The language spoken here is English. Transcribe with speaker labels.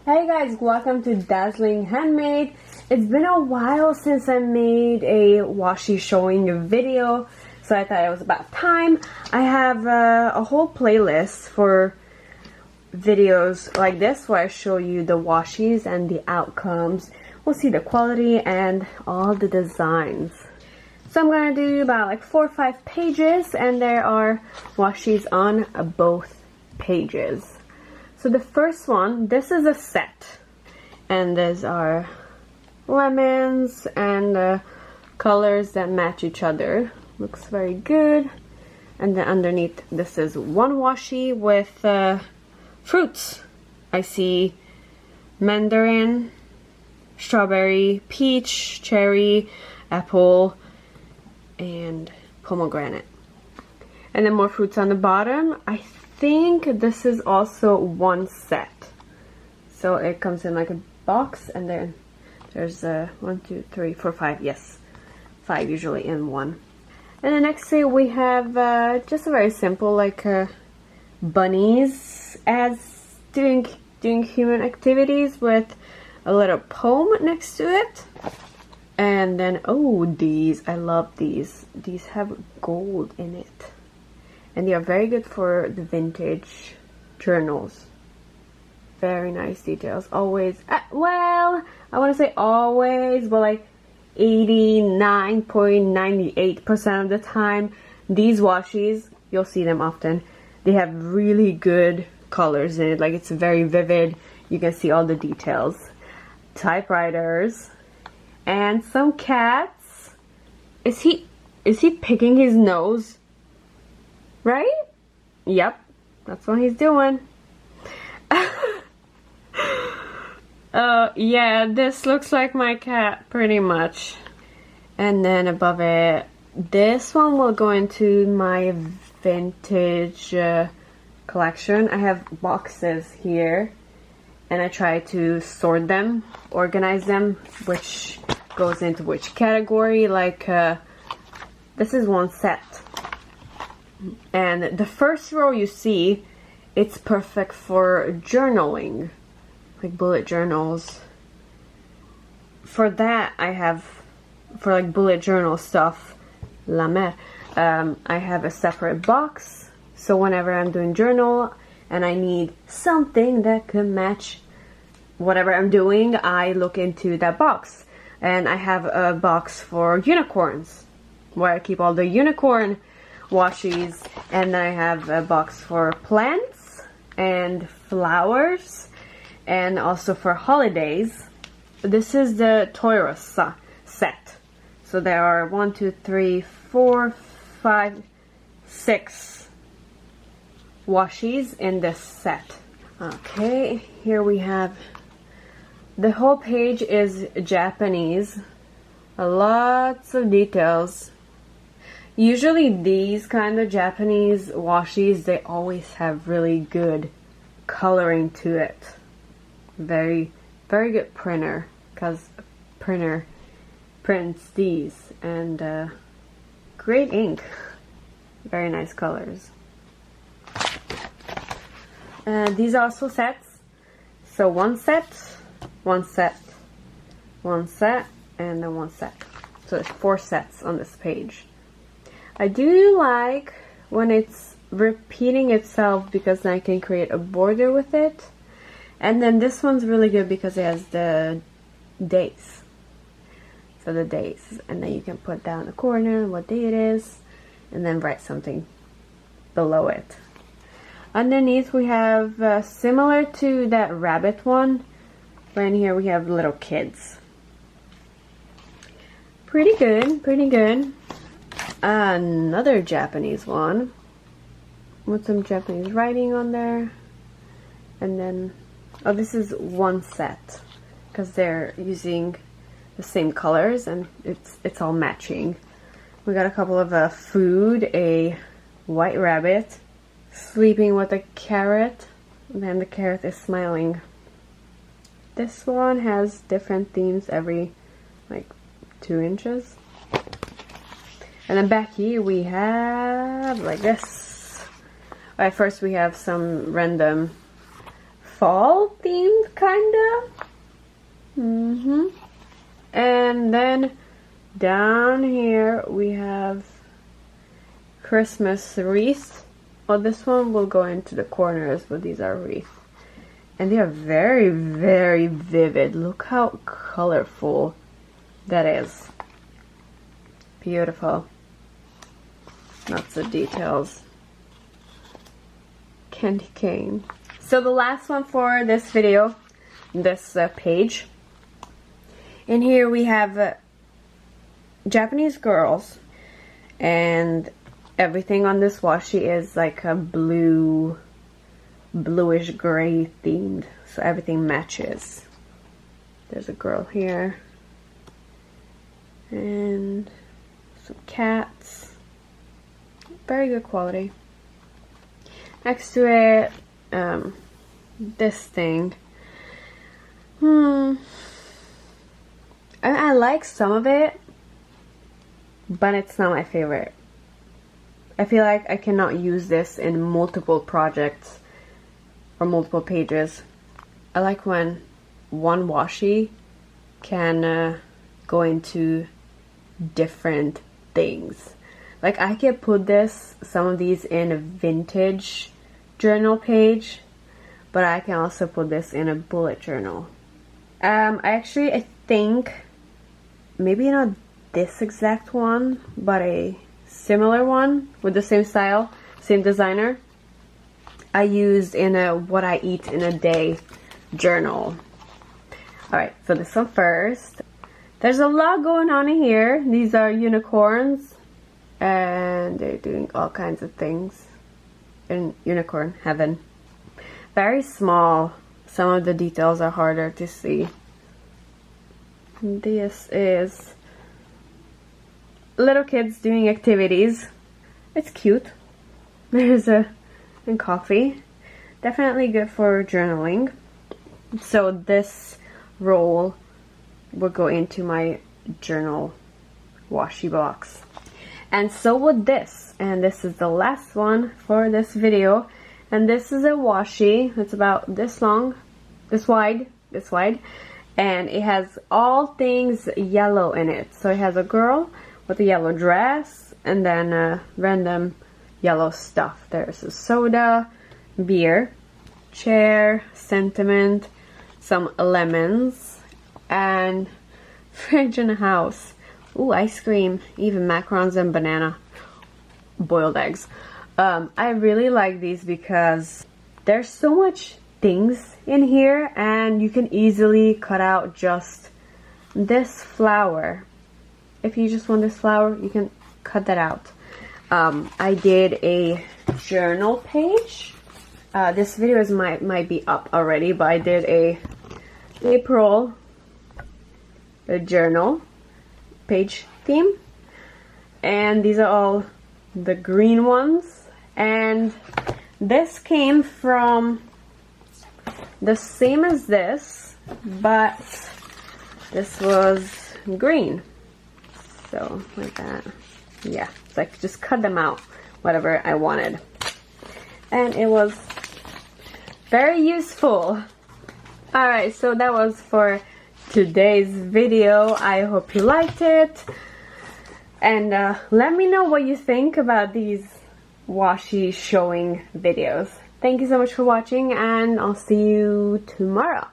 Speaker 1: Hey guys, welcome to Dazzling Handmade. It's been a while since I made a washi showing video, so I thought it was about time. I have a whole playlist for videos like this where I show you the washis and the outcomes. We'll see the quality and all the designs. So I'm going to do about like 4 or 5 pages, and there are washis on both pages. So the first one, this is a set, and these are lemons and colors that match each other. Looks very good. And then underneath, this is one washi with fruits. I see mandarin, strawberry, peach, cherry, apple, and pomegranate. And then more fruits on the bottom. I think this is also one set. So it comes in like a box, and then there's 1, 2, 3, 4, 5. Yes, 5 usually in one. And then next thing we have just a very simple like bunnies as doing human activities with a little poem next to it. And then these, I love these. These have gold in it. And they are very good for the vintage journals. Very nice details. Always, well, I want to say always, but like 89.98% of the time, these washis, you'll see them often. They have really good colors in it. Like it's very vivid. You can see all the details. Typewriters and some cats. Is he picking his nose? Right? Yep, that's what he's doing. Yeah, this looks like my cat pretty much. And then above it, this one will go into my vintage collection. I have boxes here, and I try to sort them, organize them, which goes into which category. Like this is one set. And the first row you see, it's perfect for journaling, like bullet journals. For that, I have, for like bullet journal stuff, la mer, I have a separate box. So whenever I'm doing journal and I need something that can match whatever I'm doing, I look into that box. And I have a box for unicorns, where I keep all the unicorn washis, and I have a box for plants and flowers, and also for holidays. This is the Taurus set. So there are 1, 2, 3, 4, 5, 6 washis in this set. Okay, here we have, the whole page is Japanese. Lots of details. Usually these kind of Japanese washis, they always have really good coloring to it. Very, very good printer, because printer prints these, and great ink. Very nice colors. These are also sets. So one set, one set, one set, and then one set. So there's 4 sets on this page. I do like when it's repeating itself, because then I can create a border with it. And then this one's really good because it has the days. So the days. And then you can put down the corner what day it is, and then write something below it. Underneath we have, similar to that rabbit one, but in here we have little kids. Pretty good, pretty good. Another Japanese one with some Japanese writing on there. And then, this is one set, because they're using the same colors and it's all matching. We got a couple of food, a white rabbit sleeping with a carrot, and then the carrot is smiling. This one has different themes every like 2 inches. And then back here we have like this. Alright, first we have some random fall themed kind And then down here we have Christmas wreaths. Well, this one will go into the corners, but these are wreaths. And they are very, very vivid. Look how colorful that is. Beautiful. Lots of details. Candy cane. So the last one for this video, this page. In here we have Japanese girls, and everything on this washi is like a bluish gray themed, so everything matches. There's a girl here and some cats. Very good quality. Next to it, this thing. I like some of it, but it's not my favorite. I feel like I cannot use this in multiple projects or multiple pages. I like when one washi can go into different things. Like I could put some of these in a vintage journal page, but I can also put this in a bullet journal. I think maybe not this exact one, but a similar one with the same style, same designer, I used in a what I eat in a day journal. Alright, so this one first. There's a lot going on in here. These are unicorns, and they're doing all kinds of things in unicorn heaven. Very small. Some of the details are harder to see. This is little kids doing activities. It's cute. There's and coffee. Definitely good for journaling. So this roll will go into my journal washi box. And so would this. And this is the last one for this video. And this is a washi. It's about this long, this wide. And it has all things yellow in it. So it has a girl with a yellow dress and then random yellow stuff. There's a soda, beer, chair, sentiment, some lemons, and fridge and a house. Ooh, ice cream, even macarons and banana, boiled eggs. I really like these because there's so much things in here, and you can easily cut out just this flower. If you just want this flower, you can cut that out. I did a journal page. This video might be up already, but I did a April journal page theme, and these are all the green ones, and this came from the same as this, but this was green. So like that. Yeah, it's like just cut them out, whatever I wanted. And it was very useful. Alright, so that was for today's video. I hope you liked it. And let me know what you think about these washi showing videos. Thank you so much for watching, and I'll see you tomorrow.